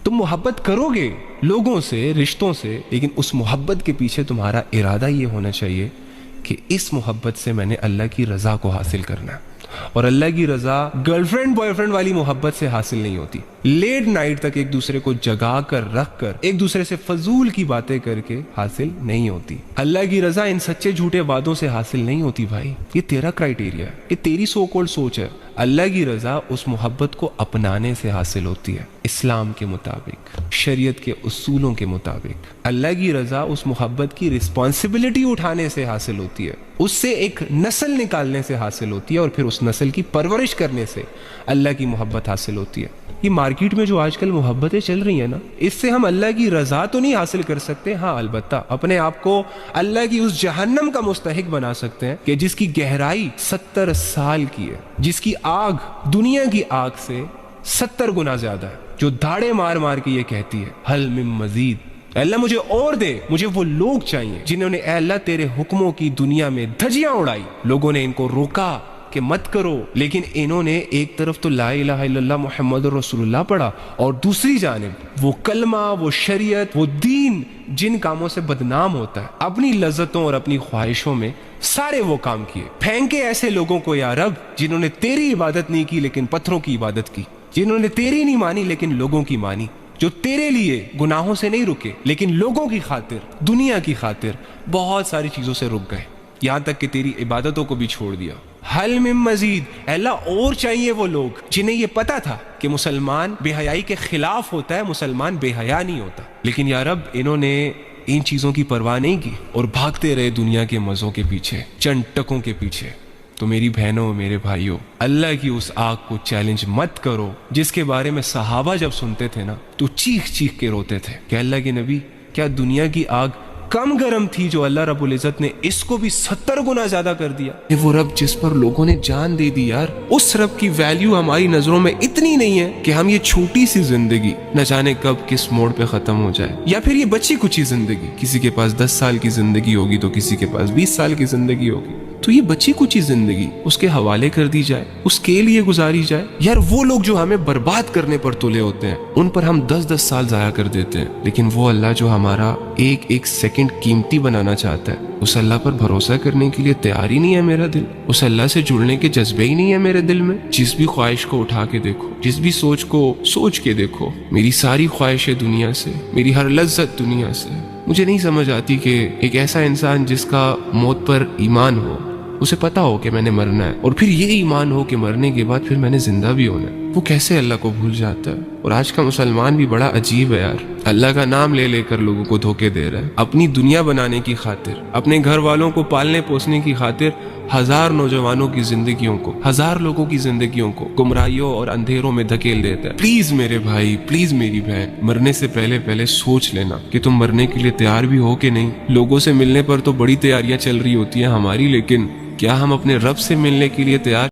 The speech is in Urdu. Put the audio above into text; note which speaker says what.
Speaker 1: تم محبت کرو گے لوگوں سے، رشتوں سے، لیکن اس محبت کے پیچھے تمہارا ارادہ یہ ہونا چاہیے کہ اس محبت سے میں نے اللہ کی رضا کو حاصل کرنا ہے۔ اور اللہ کی رضا گرل فرینڈ بوائے فرینڈ والی محبت سے حاصل نہیں ہوتی، لیٹ نائٹ تک ایک دوسرے کو جگا کر رکھ کر ایک دوسرے سے فضول کی باتیں کر کے حاصل نہیں ہوتی۔ اللہ کی رضا ان سچے جھوٹے وعدوں سے حاصل نہیں ہوتی بھائی، یہ تیرا کرائیٹیریا ہے، یہ تیری سو کالڈ سوچ ہے۔ اللہ کی رضا اس محبت کو اپنانے سے حاصل ہوتی ہے، اسلام کے مطابق، شریعت کے اصولوں کے مطابق۔ اللہ کی رضا اس محبت کی رسپانسبلٹی اٹھانے سے حاصل ہوتی ہے، اس سے ایک نسل نکالنے سے حاصل ہوتی ہے، اور پھر اس نسل کی پرورش کرنے سے اللہ کی محبت حاصل ہوتی ہے۔ یہ مارکیٹ میں جو آج کل محبتیں چل رہی ہیں نا، اس سے ہم اللہ کی رضا تو نہیں حاصل کر سکتے، ہاں البتہ اپنے آپ کو اللہ کی اس جہنم کا مستحق بنا سکتے ہیں کہ جس کی گہرائی 70 سال کی ہے، جس کی آگ دنیا کی آگ سے 70 گنا زیادہ ہے، جو دھاڑے مار مار کے یہ کہتی ہے حل من مزید، اے اللہ مجھے اور دے، مجھے وہ لوگ چاہیے جنہوں نے اے اللہ تیرے حکموں کی دنیا میں دھجیاں اڑائی۔ لوگوں نے ان کو روکا کہ مت کرو، لیکن انہوں نے ایک طرف تو لا الہ الا اللہ محمد رسول اللہ پڑھا، اور دوسری جانب وہ کلمہ، وہ شریعت، وہ دین جن کاموں سے بدنام ہوتا ہے، اپنی لذتوں اور اپنی خواہشوں میں سارے وہ کام کیے۔ پھینکے ایسے لوگوں کو یا رب جنہوں نے تیری عبادت نہیں کی لیکن پتھروں کی عبادت کی، جنہوں نے تیری نہیں مانی لیکن لوگوں کی مانی، جو تیرے لیے گناہوں سے نہیں رکے لیکن لوگوں کی خاطر، دنیا کی خاطر بہت ساری چیزوں سے رک گئے، یہاں تک کہ تیری عبادتوں کو بھی چھوڑ دیا۔ حل من مزید، اے اللہ اور چاہیے وہ لوگ جنہیں یہ پتا تھا کہ مسلمان بے حیائی کے خلاف ہوتا ہے، مسلمان بے حیا نہیں ہوتا، لیکن یا رب انہوں نے ان چیزوں کی پرواہ نہیں کی اور بھاگتے رہے دنیا کے مزوں کے پیچھے، چند ٹکوں کے پیچھے۔ تو میری بہنوں، میرے بھائیوں، اللہ کی اس آگ کو چیلنج مت کرو جس کے بارے میں صحابہ جب سنتے تھے نا تو چیخ چیخ کے روتے تھے کہ اللہ کے نبی، کیا دنیا کی آگ کم گرم تھی جو اللہ رب العزت نے اس کو بھی 70 گنا زیادہ کر دیا؟ یہ وہ رب جس پر لوگوں نے جان دے دی یار، اس رب کی ویلیو ہماری نظروں میں اتنی نہیں ہے کہ ہم یہ چھوٹی سی زندگی نہ جانے کب کس موڑ پہ ختم ہو جائے، یا پھر یہ بچی کچی زندگی، کسی کے پاس 10 سال کی زندگی ہوگی تو کسی کے پاس 20 سال کی زندگی ہوگی، تو یہ بچی کچی زندگی اس کے حوالے کر دی جائے، اس کے لیے گزاری جائے۔ یار وہ لوگ جو ہمیں برباد کرنے پر تلے ہوتے ہیں ان پر ہم 10 سال ضائع کر دیتے ہیں، لیکن وہ اللہ جو ہمارا ایک ایک سیکنڈ قیمتی بنانا چاہتا ہے، اس اللہ پر بھروسہ کرنے کے لیے تیار ہی نہیں ہے میرا دل، اس اللہ سے جڑنے کے جذبے ہی نہیں ہے میرے دل میں۔ جس بھی خواہش کو اٹھا کے دیکھو، جس بھی سوچ کو سوچ کے دیکھو، میری ساری خواہشیں دنیا سے، میری ہر لذت دنیا سے، مجھے نہیں سمجھ آتی کہ ایک ایسا انسان جس کا موت پر ایمان ہو، اسے پتا ہو کہ میں نے مرنا ہے، اور پھر یہ ایمان ہو کہ مرنے کے بعد پھر میں نے زندہ بھی ہونا ہے، وہ کیسے اللہ کو بھول جاتا ہے؟ اور آج کا مسلمان بھی بڑا عجیب ہے یار، اللہ کا نام لے لے کر لوگوں کو دھوکے دے رہا ہے، اپنی دنیا بنانے کی خاطر، اپنے گھر والوں کو پالنے پوسنے کی خاطر 1000 نوجوانوں کی زندگیوں کو، 1000 لوگوں کی زندگیوں کو گمراہیوں اور اندھیروں میں دھکیل دیتا ہے۔ پلیز میرے بھائی، پلیز میری بہن، مرنے سے پہلے سوچ لینا کہ تم مرنے کے لیے تیار بھی ہو کہ نہیں۔ لوگوں سے ملنے پر تو بڑی تیاریاں چل رہی ہوتی ہیں ہماری، لیکن کیا ہم اپنے رب سے ملنے کے لیے تیار